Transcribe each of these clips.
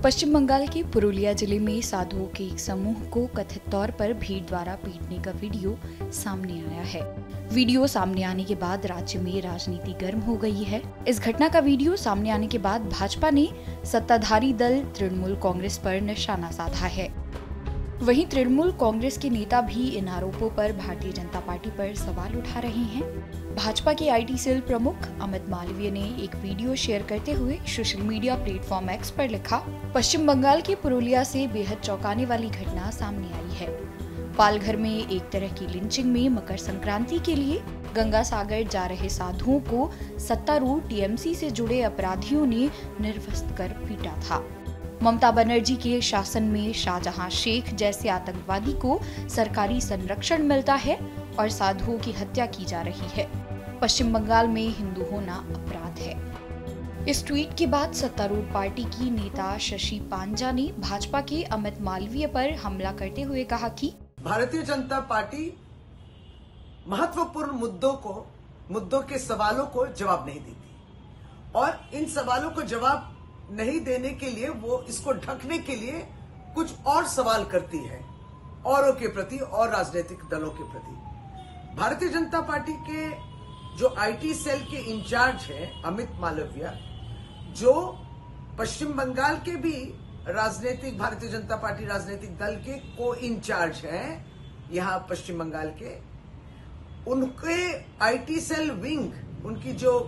पश्चिम बंगाल के पुरुलिया जिले में साधुओं के एक समूह को कथित तौर पर भीड़ द्वारा पीटने का वीडियो सामने आया है। वीडियो सामने आने के बाद राज्य में राजनीति गर्म हो गई है। इस घटना का वीडियो सामने आने के बाद भाजपा ने सत्ताधारी दल तृणमूल कांग्रेस पर निशाना साधा है। वहीं तृणमूल कांग्रेस के नेता भी इन आरोपों पर भारतीय जनता पार्टी पर सवाल उठा रहे हैं। भाजपा के आईटी सेल प्रमुख अमित मालवीय ने एक वीडियो शेयर करते हुए सोशल मीडिया प्लेटफॉर्म एक्स पर लिखा, पश्चिम बंगाल के पुरुलिया से बेहद चौंकाने वाली घटना सामने आई है। पालघर में एक तरह की लिंचिंग में मकर संक्रांति के लिए गंगा सागर जा रहे साधुओं को सत्तारूढ़ टीएमसी से जुड़े अपराधियों ने निर्वस्त्र कर पीटा था। ममता बनर्जी के शासन में शाहजहां शेख जैसे आतंकवादी को सरकारी संरक्षण मिलता है और साधुओं की हत्या की जा रही है। पश्चिम बंगाल में हिंदू होना अपराध है। इस ट्वीट के बाद सत्तारूढ़ पार्टी की नेता शशि पांजा ने भाजपा के अमित मालवीय पर हमला करते हुए कहा कि भारतीय जनता पार्टी महत्वपूर्ण मुद्दों के सवालों को जवाब नहीं देती और इन सवालों को जवाब नहीं देने के लिए वो इसको ढकने के लिए कुछ और सवाल करती है औरों के प्रति और राजनीतिक दलों के प्रति। भारतीय जनता पार्टी के जो आईटी सेल के इंचार्ज हैं अमित मालवीय, जो पश्चिम बंगाल के भी भारतीय जनता पार्टी राजनीतिक दल के को इंचार्ज हैं यहां पश्चिम बंगाल के, उनके आईटी सेल विंग, उनकी जो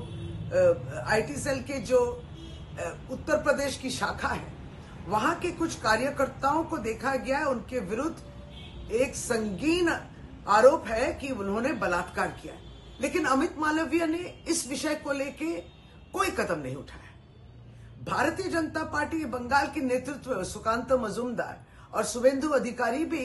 आईटी सेल के जो उत्तर प्रदेश की शाखा है, वहां के कुछ कार्यकर्ताओं को देखा गया, उनके विरुद्ध एक संगीन आरोप है कि उन्होंने बलात्कार किया। लेकिन अमित मालवीय ने इस विषय को लेके कोई कदम नहीं उठाया। भारतीय जनता पार्टी बंगाल के नेतृत्व में सुकांत मजूमदार और शुभेंदु अधिकारी भी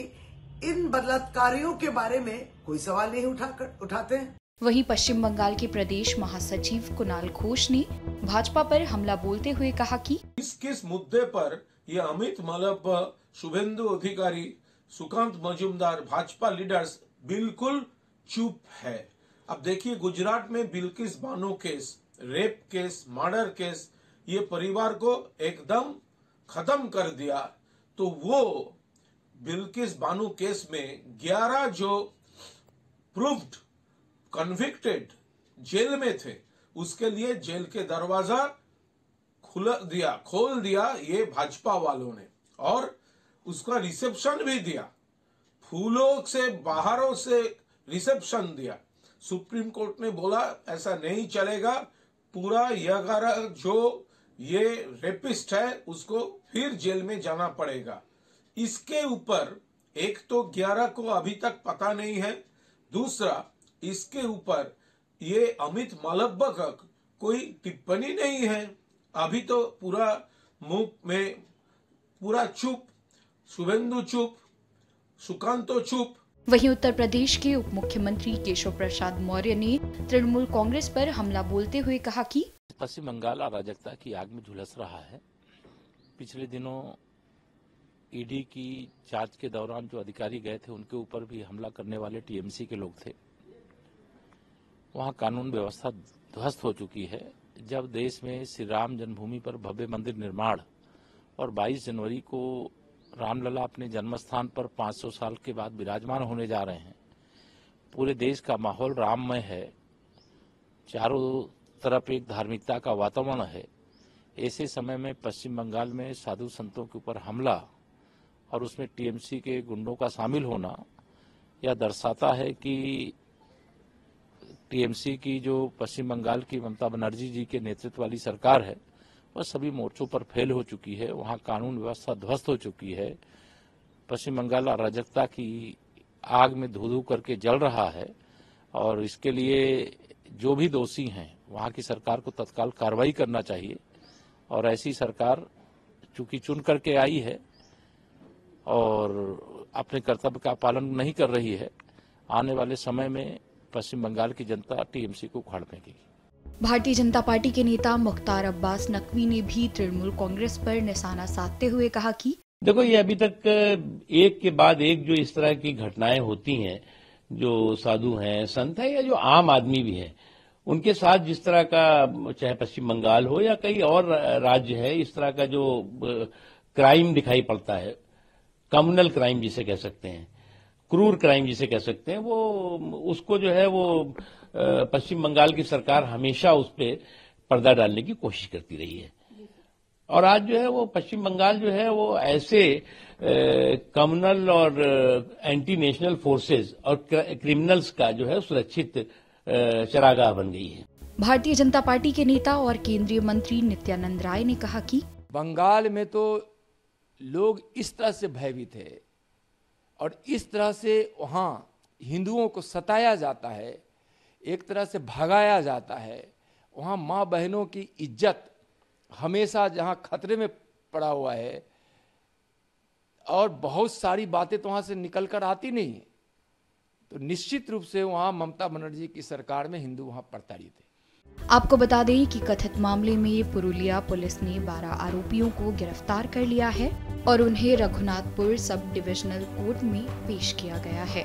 इन बलात्कारियों के बारे में कोई सवाल नहीं उठाते हैं। वहीं पश्चिम बंगाल के प्रदेश महासचिव कुणाल घोष ने भाजपा पर हमला बोलते हुए कहा कि किस मुद्दे पर ये अमित मालवीय, शुभेंदु अधिकारी, सुकांत मजूमदार, भाजपा लीडर्स बिल्कुल चुप है। अब देखिए, गुजरात में Bilkis Bano case, rape case, murder case, ये परिवार को एकदम खत्म कर दिया। तो वो बिल्किस बानो केस में 11 जो प्रूव्ड कन्विक्टेड जेल में थे, उसके लिए जेल के दरवाजा खोल दिया ये भाजपा वालों ने और उसका रिसेप्शन भी दिया, फूलों से बाहरों से रिसेप्शन दिया। सुप्रीम कोर्ट ने बोला ऐसा नहीं चलेगा, पूरा 11 जो ये रेपिस्ट है उसको फिर जेल में जाना पड़ेगा। इसके ऊपर एक तो 11 को अभी तक पता नहीं है, दूसरा इसके ऊपर ये अमित मालवीय का कोई टिप्पणी नहीं है। अभी तो पूरा मुंह में पूरा चुप, शुभेंदु चुप, सुकांतो चुप। वहीं उत्तर प्रदेश के उप मुख्यमंत्री केशव प्रसाद मौर्य ने तृणमूल कांग्रेस पर हमला बोलते हुए कहा कि पश्चिम बंगाल अराजकता की आग में झुलस रहा है। पिछले दिनों ईडी की जांच के दौरान जो अधिकारी गए थे उनके ऊपर भी हमला करने वाले टीएमसी के लोग थे। वहां कानून व्यवस्था ध्वस्त हो चुकी है। जब देश में श्री राम जन्मभूमि पर भव्य मंदिर निर्माण और 22 जनवरी को रामलला अपने जन्मस्थान पर 500 साल के बाद विराजमान होने जा रहे हैं, पूरे देश का माहौल राममय है, चारों तरफ एक धार्मिकता का वातावरण है। ऐसे समय में पश्चिम बंगाल में साधु संतों के ऊपर हमला और उसमें टीएमसी के गुंडों का शामिल होना यह दर्शाता है कि टीएमसी की जो पश्चिम बंगाल की ममता बनर्जी जी के नेतृत्व वाली सरकार है वह सभी मोर्चों पर फेल हो चुकी है। वहां कानून व्यवस्था ध्वस्त हो चुकी है। पश्चिम बंगाल अराजकता की आग में धू धू करके जल रहा है और इसके लिए जो भी दोषी हैं वहां की सरकार को तत्काल कार्रवाई करना चाहिए। और ऐसी सरकार चूंकि चुन करके आई है और अपने कर्तव्य का पालन नहीं कर रही है, आने वाले समय में पश्चिम बंगाल की जनता टीएमसी को उखाड़ फेंकेगी। भारतीय जनता पार्टी के नेता मुख्तार अब्बास नकवी ने भी तृणमूल कांग्रेस पर निशाना साधते हुए कहा कि देखो, ये अभी तक एक के बाद एक जो इस तरह की घटनाएं होती हैं, जो साधु हैं, संत हैं या जो आम आदमी भी हैं, उनके साथ जिस तरह का, चाहे पश्चिम बंगाल हो या कई और राज्य है, इस तरह का जो क्राइम दिखाई पड़ता है, कम्युनल क्राइम जिसे कह सकते हैं, क्रूर क्राइम जिसे कह सकते हैं, वो उसको जो है वो पश्चिम बंगाल की सरकार हमेशा उस पर पर्दा डालने की कोशिश करती रही है। और आज जो है वो पश्चिम बंगाल जो है वो ऐसे कम्युनल और एंटी नेशनल फोर्सेस और क्रिमिनल्स का जो है सुरक्षित चरागाह बन गई है। भारतीय जनता पार्टी के नेता और केंद्रीय मंत्री नित्यानंद राय ने कहा कि बंगाल में तो लोग इस तरह से भयभीत है और इस तरह से वहाँ हिंदुओं को सताया जाता है, एक तरह से भगाया जाता है। वहाँ माँ बहनों की इज्जत हमेशा जहाँ खतरे में पड़ा हुआ है और बहुत सारी बातें तो वहाँ से निकल कर आती नहीं है, तो निश्चित रूप से वहाँ ममता बनर्जी की सरकार में हिंदू वहाँ प्रताड़ित है। आपको बता दें कि कथित मामले में पुरुलिया पुलिस ने 12 आरोपियों को गिरफ्तार कर लिया है और उन्हें रघुनाथपुर सब डिविजनल कोर्ट में पेश किया गया है।